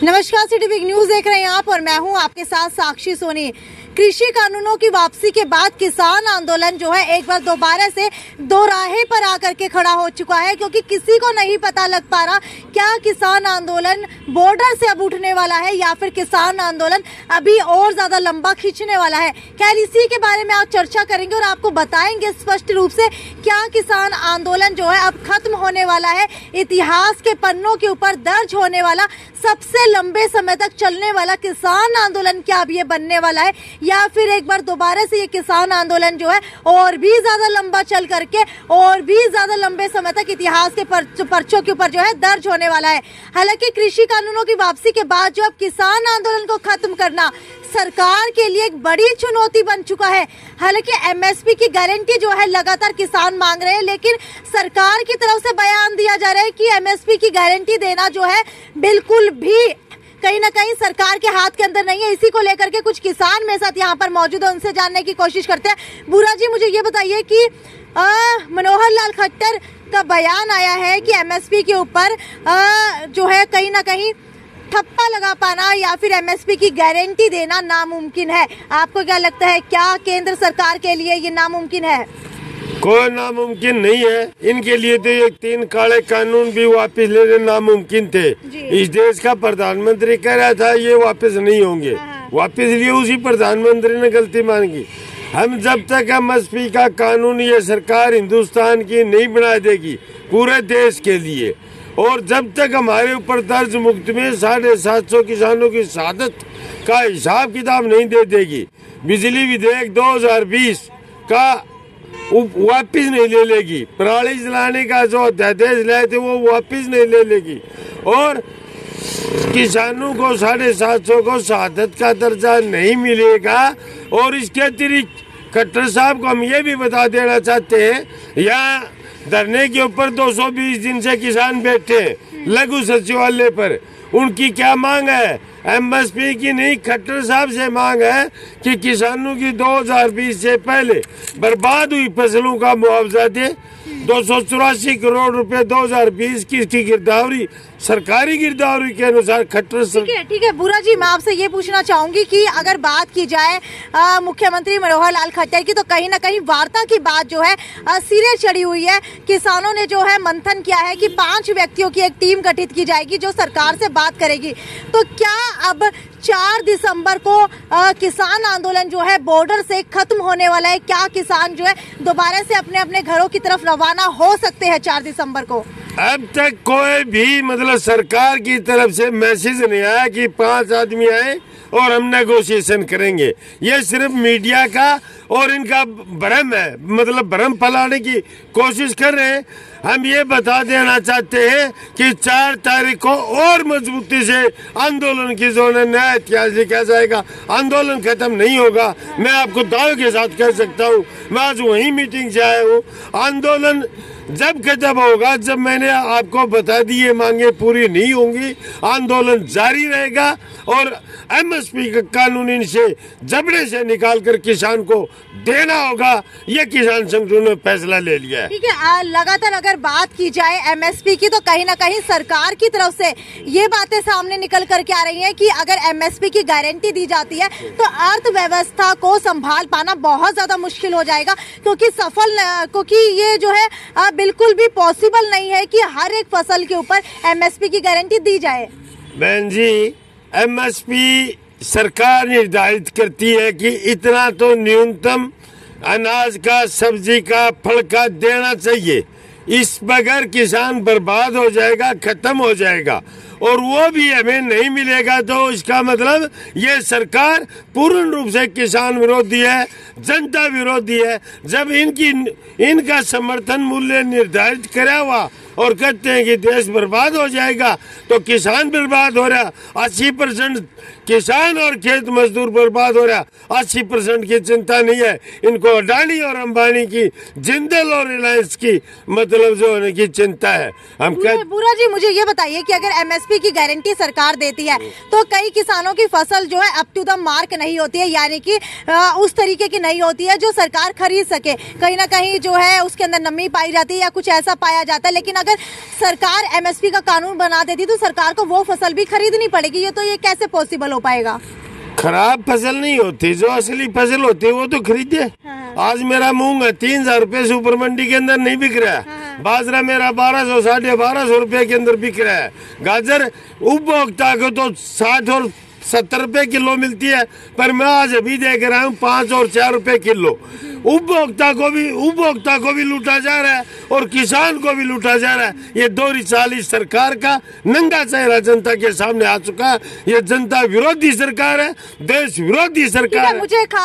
नमस्कार, city big news देख रहे हैं आप और मैं हूं आपके साथ साक्षी सोनी। कृषि कानूनों की वापसी के बाद किसान आंदोलन जो है एक बार दोबारा से दोराहे पर आकर के खड़ा हो चुका है, क्योंकि किसी को नहीं पता लग पा रहा क्या किसान आंदोलन बॉर्डर से अब उठने वाला है या फिर किसान आंदोलन अभी और ज्यादा लंबा खींचने वाला है। खैर, इसी के बारे में आज चर्चा करेंगे और आपको बताएंगे स्पष्ट रूप से क्या किसान आंदोलन जो है अब खत्म होने वाला है, इतिहास के पन्नों के ऊपर दर्ज होने वाला सबसे लंबे समय तक चलने वाला किसान आंदोलन क्या अब ये बनने वाला है, या फिर एक बार दोबारा से ये किसान आंदोलन जो है और भी ज्यादा लंबा चल करके और भी ज्यादा लंबे समय तक इतिहास के पर्चों के ऊपर जो है दर्ज होने वाला है। हालांकि कृषि कानूनों की वापसी के बाद जो अब किसान आंदोलन को खत्म करना सरकार के लिए एक बड़ी चुनौती बन चुका है। हालांकि एमएसपी की गारंटी जो है लगातार किसान मांग रहे हैं, लेकिन सरकार की तरफ से बयान दिया जा रहा है कि एमएसपी की गारंटी देना जो है बिल्कुल भी कहीं ना कहीं सरकार के हाथ के अंदर नहीं है। इसी को लेकर के कुछ किसान मेरे साथ यहाँ पर मौजूद है, उनसे जानने की कोशिश करते हैं। बुरा जी, मुझे ये बताइए कि मनोहर लाल खट्टर का बयान आया है कि एमएसपी के ऊपर जो है कहीं ना कहीं ठप्पा लगा पाना या फिर एमएसपी की गारंटी देना नामुमकिन है। आपको क्या लगता है, क्या केंद्र सरकार के लिए ये नामुमकिन है? कोई नामुमकिन नहीं है। इनके लिए तो ये 3 काले कानून भी वापस लेने नामुमकिन थे। इस देश का प्रधानमंत्री कह रहा था ये वापस नहीं होंगे, वापस लिए उसी प्रधानमंत्री ने गलती मांगी। हम जब तक एमएसपी का कानून ये सरकार हिंदुस्तान की नहीं बना देगी पूरे देश के लिए, और जब तक हमारे ऊपर दर्ज मुकदमे 750 किसानों की शहादत का हिसाब किताब नहीं दे देगी, बिजली विधेयक 2020 का वापिस नहीं ले लेगी, पराली जलाने का जो अध्यादेश लाए थे वो वापिस नहीं ले लेगी, और किसानों को 750 को शहादत का दर्जा नहीं मिलेगा। और इसके अतिरिक्त खट्टर साहब को हम ये भी बता देना चाहते हैं, यहाँ धरने के ऊपर 220 दिन से किसान बैठे लघु सचिवालय पर, उनकी क्या मांग है? एमएसपी की नहीं, खट्टर साहब से मांग है कि किसानों की 2020 से पहले बर्बाद हुई फसलों का मुआवजा दे। 284 करोड़ रुपए 2020 की गिरदावरी, सरकारी गिरदावरी के अनुसार खट्टर। ठीक है बुरा जी, मैं आपसे ये पूछना चाहूंगी कि अगर बात की जाए मुख्यमंत्री मनोहर लाल खट्टर की, तो कहीं ना कहीं वार्ता की बात जो है सिरे चढ़ी हुई है। किसानों ने जो है मंथन किया है कि 5 व्यक्तियों की एक टीम गठित की जाएगी जो सरकार से बात करेगी। तो क्या अब 4 दिसंबर को किसान आंदोलन जो है बॉर्डर से खत्म होने वाला है? क्या किसान जो है दोबारा से अपने अपने घरों की तरफ रवाना हो सकते हैं 4 दिसंबर को? अब तक कोई भी मतलब सरकार की तरफ से मैसेज नहीं आया कि 5 आदमी आए और हम नेगोशिएशन करेंगे। ये सिर्फ मीडिया का और इनका भ्रम है, मतलब भ्रम फैलाने की कोशिश कर रहे हैं। हम ये बता देना चाहते हैं कि 4 तारीख को और मजबूती से आंदोलन की जो नया इतिहास लिखा जाएगा। आंदोलन खत्म नहीं होगा, मैं आपको दावे के साथ कह सकता हूँ। मैं आज वही मीटिंग से आया हूँ। आंदोलन जब खत्म होगा, जब मैंने आपको बता दी ये मांगे पूरी नहीं होंगी, आंदोलन जारी रहेगा और एमएसपी का कानून इनसे जबड़े से निकालकर किसान को देना होगा। ये किसान संगठनों ने फैसला ले लिया है। ठीक है, लगातार अगर बात की जाए एमएसपी की, तो कहीं ना कहीं सरकार की तरफ से ये बातें सामने निकल करके आ रही हैं कि अगर एमएसपी की गारंटी दी जाती है तो अर्थव्यवस्था को संभाल पाना बहुत ज्यादा मुश्किल हो जाएगा, क्योंकि ये जो है बिल्कुल भी पॉसिबल नहीं है कि हर एक फसल के ऊपर एमएसपी की गारंटी दी जाए। बहन जी, एमएसपी सरकार निर्धारित करती है कि इतना तो न्यूनतम अनाज का, सब्जी का, फल का देना चाहिए। इस बगैर किसान बर्बाद हो जाएगा, खत्म हो जाएगा, और वो भी हमें नहीं मिलेगा तो इसका मतलब ये सरकार पूर्ण रूप से किसान विरोधी है, जनता विरोधी है। जब इनका समर्थन मूल्य निर्धारित करा हुआ और कहते हैं कि देश बर्बाद हो जाएगा, तो किसान बर्बाद हो रहा, 80% किसान और खेत मजदूर बर्बाद हो रहा। 80% की चिंता नहीं है इनको, अडानी और अंबानी की, जिंदल और रिलायंस की मतलब मतलब जो होने की चिंता है। हम बुरा जी, मुझे ये बताइए कि अगर एमएसपी की गारंटी सरकार देती है तो कई किसानों की फसल जो है अप टू द मार्क नहीं होती है, यानी कि उस तरीके की नहीं होती है जो सरकार खरीद सके। कहीं ना कहीं जो है उसके अंदर नमी पाई जाती है या कुछ ऐसा पाया जाता है। लेकिन अगर सरकार एमएसपी का कानून बना देती तो सरकार को वो फसल भी खरीदनी पड़ेगी। ये कैसे पॉसिबल हो पाएगा? खराब फसल नहीं होती, जो असली फसल होती है वो तो खरीदे। आज मेरा मूंग 3,000 रुपए सुपर मंडी के अंदर नहीं बिक रहा है। बाजरा मेरा 1200 1250 रुपए के अंदर बिक रहा है। गाजर उपभोक्ता को तो 60 और 70 रुपए किलो मिलती है, पर मैं आज अभी देख रहा हूँ 5 और 4 रुपए किलो। उपभोक्ता को भी लूटा जा रहा है और किसान को भी लूटा जा रहा है। ये 240 सरकार का नंगा चेहरा जनता के सामने आ चुका है। ये जनता विरोधी सरकार है, देश विरोधी सरकार है।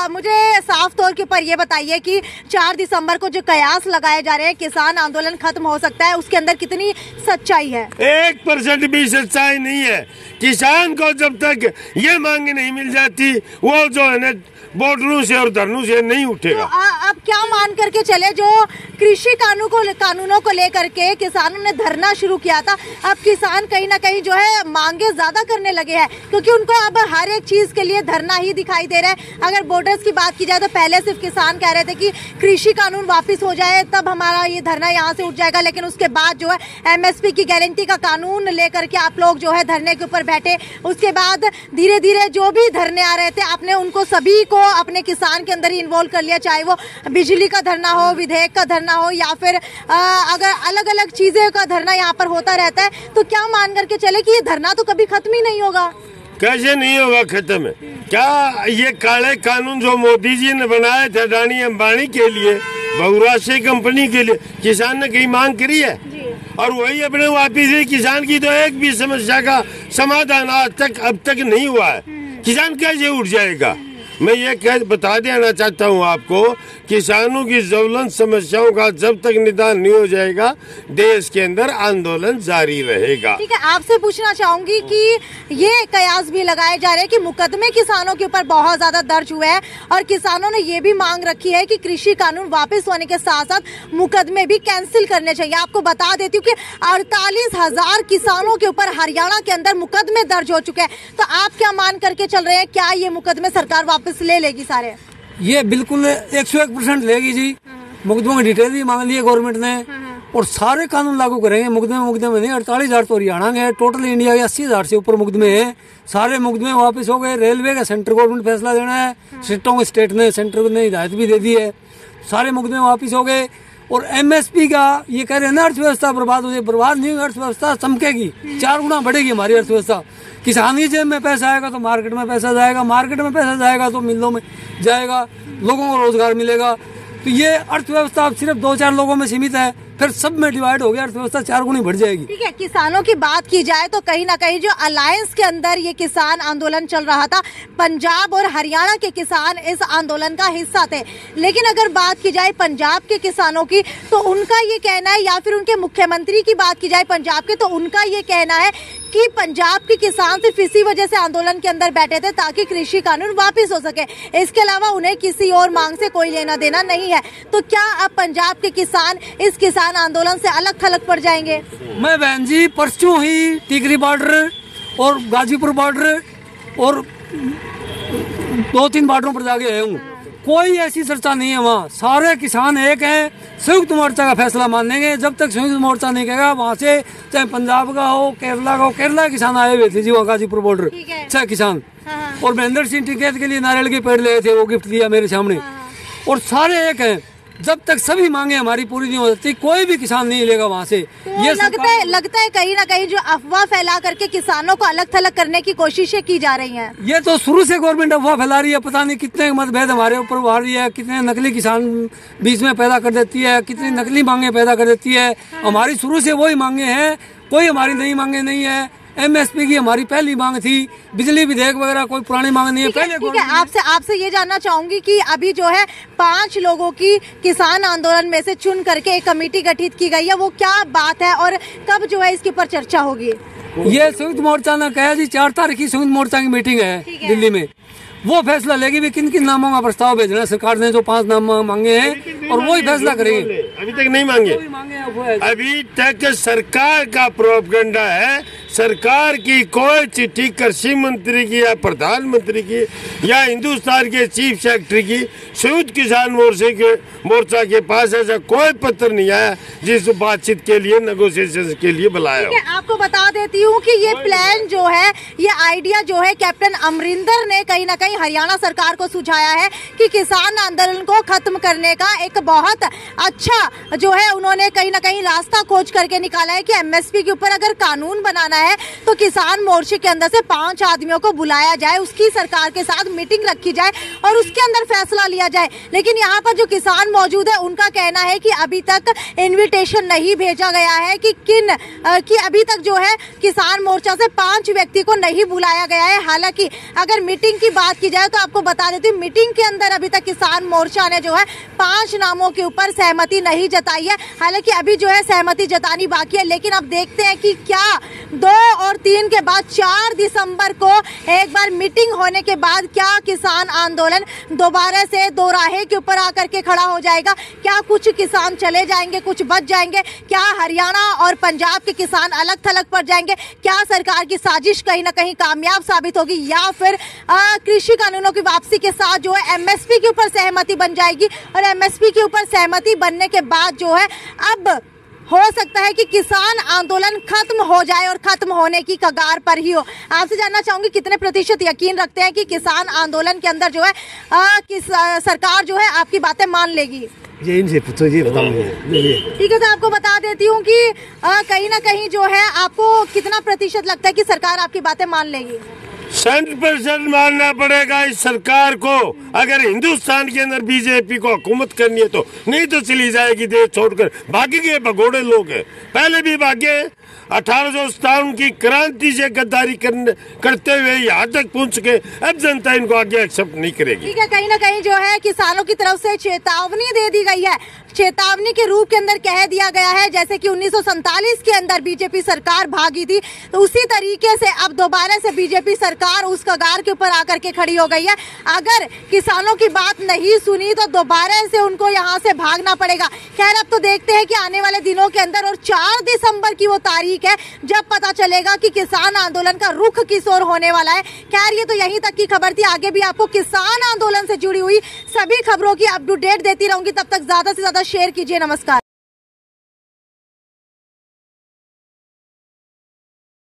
मुझे साफ तौर के ऊपर ये बताइए कि 4 दिसंबर को जो कयास लगाए जा रहे हैं किसान आंदोलन खत्म हो सकता है, उसके अंदर कितनी सच्चाई है? 1% भी सच्चाई नहीं है। किसान को जब तक ये मांग नहीं मिल जाती वो जो है न बॉर्डरों से और धरनों से नहीं उठेगा। तो अब क्या मान करके चले, जो कृषि कानूनों को लेकर के किसानों ने धरना शुरू किया था, अब किसान कहीं ना कहीं जो है मांगे ज्यादा करने लगे हैं, क्योंकि उनको अब हर एक चीज के लिए धरना ही दिखाई दे रहा है। अगर बॉर्डर्स की बात की जाए तो पहले सिर्फ किसान कह रहे थे कि कृषि कानून वापस हो जाए तब हमारा ये धरना यहाँ से उठ जाएगा, लेकिन उसके बाद जो है एमएसपी की गारंटी का कानून लेकर के आप लोग जो है धरने के ऊपर बैठे। उसके बाद धीरे धीरे जो भी धरने आ रहे थे आपने उनको सभी को अपने किसान के अंदर ही इन्वॉल्व कर लिया, चाहे वो बिजली का धरना हो, विधेयक का धरना हो, या फिर अगर अलग अलग चीजें का धरना यहाँ पर होता रहता है। तो क्या मान करके चले कि ये धरना तो कभी खत्म ही नहीं होगा? कैसे नहीं होगा खत्म? क्या ये काले कानून जो मोदी जी ने बनाए थे अडानी अंबानी के लिए, बहुराष्ट्रीय कंपनी के लिए, किसान ने कहीं मांग करी है? और वही अपने वापिस ही किसान की तो एक भी समस्या का समाधान अब तक नहीं हुआ है। किसान कैसे उठ जाएगा? मैं ये बता देना चाहता हूँ आपको, किसानों की ज्वलंत समस्याओं का जब तक निदान नहीं हो जाएगा देश के अंदर आंदोलन जारी रहेगा। ठीक है, आपसे पूछना चाहूंगी कि ये कयास भी लगाए जा रहे हैं कि मुकदमे किसानों के ऊपर बहुत ज्यादा दर्ज हुए हैं और किसानों ने ये भी मांग रखी है कि कृषि कानून वापस होने के साथ साथ मुकदमे भी कैंसिल करने चाहिए। आपको बता देती हूँ कि 48,000 किसानों के ऊपर हरियाणा के अंदर मुकदमे दर्ज हो चुके हैं। तो आप क्या मान करके चल रहे हैं, क्या ये मुकदमे सरकार वापस ले लेगी सारे? ये बिल्कुल 101% लेगी जी। मुकदमों की डिटेल भी मांग ली है गवर्नमेंट ने और सारे कानून लागू करेंगे। मुकदमे नहीं, 48,000 तो हरियाणा के, टोटल इंडिया के 80,000 से ऊपर मुकदमे हैं। सारे मुकदमे वापस हो गए। रेलवे का सेंटर गवर्नमेंट फैसला देना है, सीटों को स्टेट ने, सेंटर ने हिदायत भी दे दी है। सारे मुकदमे वापस हो गए। और एमएसपी का ये कह रहे हैं ना अर्थव्यवस्था बर्बाद हो जाए, बर्बाद नहीं, अर्थव्यवस्था चमकेगी, 4 गुना बढ़ेगी हमारी अर्थव्यवस्था। किसान की जेब में पैसा आएगा तो मार्केट में पैसा जाएगा, मार्केट में पैसा जाएगा तो मिलों में जाएगा, लोगों को रोजगार मिलेगा। तो ये अर्थव्यवस्था अब सिर्फ 2-4 लोगों में सीमित है, फिर सब में डिवाइड हो गया, अर्थव्यवस्था 4 गुनी बढ़ जाएगी। ठीक है, किसानों की बात की जाए तो कहीं ना कहीं जो अलायंस के अंदर ये किसान आंदोलन चल रहा था, पंजाब और हरियाणा के किसान इस आंदोलन का हिस्सा थे। लेकिन अगर बात की जाए पंजाब के किसानों की तो उनका ये कहना है, या फिर उनके मुख्यमंत्री की बात की जाए पंजाब के, तो उनका ये कहना है कि पंजाब के किसान सिर्फ इसी वजह से आंदोलन के अंदर बैठे थे ताकि कृषि कानून वापस हो सके, इसके अलावा उन्हें किसी और मांग से कोई लेना देना नहीं है। तो क्या अब पंजाब के किसान इस किसान आंदोलन से अलग थलग पड़ जाएंगे? मैं बहन जी परसों ही टिकरी बॉर्डर और गाजीपुर बॉर्डर और 2-3 बॉर्डरों पर जाके आया हूँ, कोई ऐसी चर्चा नहीं है। वहाँ सारे किसान एक हैं, संयुक्त मोर्चा का फैसला मानेंगे। जब तक संयुक्त मोर्चा नहीं कहेगा वहाँ से, चाहे पंजाब का हो, केरला का हो, केरला किसान आए हुए थे जी वहाँ गाजीपुर बॉर्डर, 6 किसान। और महेंद्र सिंह टिकैत के लिए नारियल के पेड़ ले थे, वो गिफ्ट दिया मेरे सामने। और सारे एक हैं, जब तक सभी मांगे हमारी पूरी नहीं हो सकती कोई भी किसान नहीं लेगा वहाँ से। तो ये लगता है कहीं ना कहीं जो अफवाह फैला करके किसानों को अलग थलग करने की कोशिशें की जा रही हैं। ये तो शुरू से गवर्नमेंट अफवाह फैला रही है, पता नहीं कितने मतभेद हमारे ऊपर उभा रही है, कितने नकली किसान बीच में पैदा कर देती है, कितनी नकली मांगे पैदा कर देती है। हमारी शुरू से वही मांगे हैं, कोई हमारी नई मांगे नहीं है। एमएसपी की हमारी पहली मांग थी, बिजली विधेयक वगैरह कोई पुरानी मांग नहीं है। पहले ठीक है, आपसे ये जानना चाहूंगी कि अभी जो है 5 लोगों की किसान आंदोलन में से चुन करके एक कमेटी गठित की गई है, वो क्या बात है और कब जो है इसके ऊपर चर्चा होगी? ये संयुक्त मोर्चा ने कहा जी 4 तारीख की संयुक्त मोर्चा की मीटिंग है दिल्ली में, वो फैसला लेगी भी किन किन नामों का प्रस्ताव भेजना है सरकार ने, जो 5 नाम मांगे हैं, और वही फैसला करेंगे। अभी तक नहीं मांगे। अभी तक सरकार का प्रोपगंडा है, सरकार की कोई चिट्ठी कृषि मंत्री की या प्रधानमंत्री की या हिंदुस्तान के चीफ सेक्रेटरी की संयुक्त किसान मोर्चा के पास ऐसा कोई पत्र नहीं आया जिस बातचीत के लिए, नेगोशिएशन के लिए बुलाया हो। आपको बता देती हूँ कि ये प्लान जो है, ये आइडिया जो है कैप्टन अमरिंदर ने कहीं ना कहीं हरियाणा सरकार को सुझाया है कि किसान आंदोलन को खत्म करने का एक बहुत अच्छा जो है उन्होंने कहीं ना कहीं रास्ता खोज करके निकाला है कि एमएसपी के ऊपर अगर कानून बनाना है तो किसान मोर्चे के अंदर से 5 आदमियों को बुलाया जाए, उसकी सरकार के साथ मीटिंग रखी जाए और उसके अंदर फैसला लिया जाए। लेकिन यहाँ पर जो किसान मौजूद है उनका कहना है कि अभी तक इन्विटेशन नहीं भेजा गया है कि अभी तक जो है किसान मोर्चा से 5 व्यक्ति को नहीं बुलाया गया है। हालांकि अगर मीटिंग की बात की जाए तो आपको बता देती हूँ, मीटिंग के अंदर अभी तक किसान मोर्चा ने जो है 5 नामों के ऊपर सहमति नहीं जताई है। हालांकि अभी जो है सहमति जतानी बाकी है, लेकिन अब देखते हैं कि क्या 2 और 3 के बाद 4 दिसंबर को एक बार मीटिंग होने के बाद क्या किसान आंदोलन दोबारा से दोराहे के ऊपर आकर के खड़ा हो जाएगा। क्या कुछ किसान चले जाएंगे, कुछ बच जाएंगे, क्या हरियाणा और पंजाब के किसान अलग थलग पड़ जाएंगे, क्या सरकार की साजिश कहीं ना कहीं कामयाब साबित होगी या फिर कृषि कानूनों की वापसी के साथ जो है एमएसपी के ऊपर सहमति बन जाएगी और एमएसपी के ऊपर सहमति बनने के बाद जो है अब हो सकता है कि किसान आंदोलन खत्म हो जाए और खत्म होने की कगार पर ही हो। आपसे जानना चाहूंगी कितने प्रतिशत यकीन रखते हैं कि किसान आंदोलन के अंदर जो है सरकार जो है आपकी बातें मान लेगी? ये इनसे पूछो, जी बताऊंगी। ठीक है, तो आपको बता देती हूँ कि कहीं ना कहीं जो है आपको कितना प्रतिशत लगता है कि सरकार आपकी बातें मान लेगी? 100% मानना पड़ेगा इस सरकार को। अगर हिंदुस्तान के अंदर बीजेपी को हुकूमत करनी है तो, नहीं तो चली जाएगी देश छोड़कर। भागेंगे भगोड़े लोग हैं, पहले भी भागे। 1857 की क्रांति से गद्दारी करते हुए यहाँ तक पहुँच के अब जनता इनको आगे एक्सेप्ट नहीं करेगी। ठीक है, कहीं ना कहीं जो है किसानों की तरफ से चेतावनी दे दी गई है। चेतावनी के रूप के अंदर कह दिया गया है जैसे कि 1947 के अंदर बीजेपी सरकार भागी थी, तो उसी तरीके से अब दोबारा से बीजेपी सरकार उस कगार के ऊपर आकर के खड़ी हो गई है। अगर किसानों की बात नहीं सुनी तो दोबारा से उनको यहाँ से भागना पड़ेगा। खैर, अब तो देखते हैं कि आने वाले दिनों के अंदर, और 4 दिसंबर की वो तारीख है जब पता चलेगा कि किसान आंदोलन का रुख किस ओर होने वाला है। खैर, ये तो यहीं तक की खबर थी। आगे भी आपको किसान आंदोलन से जुड़ी हुई सभी खबरों की अप टू डेट देती रहूंगी। तब तक ज्यादा से ज्यादा शेयर कीजिए। नमस्कार।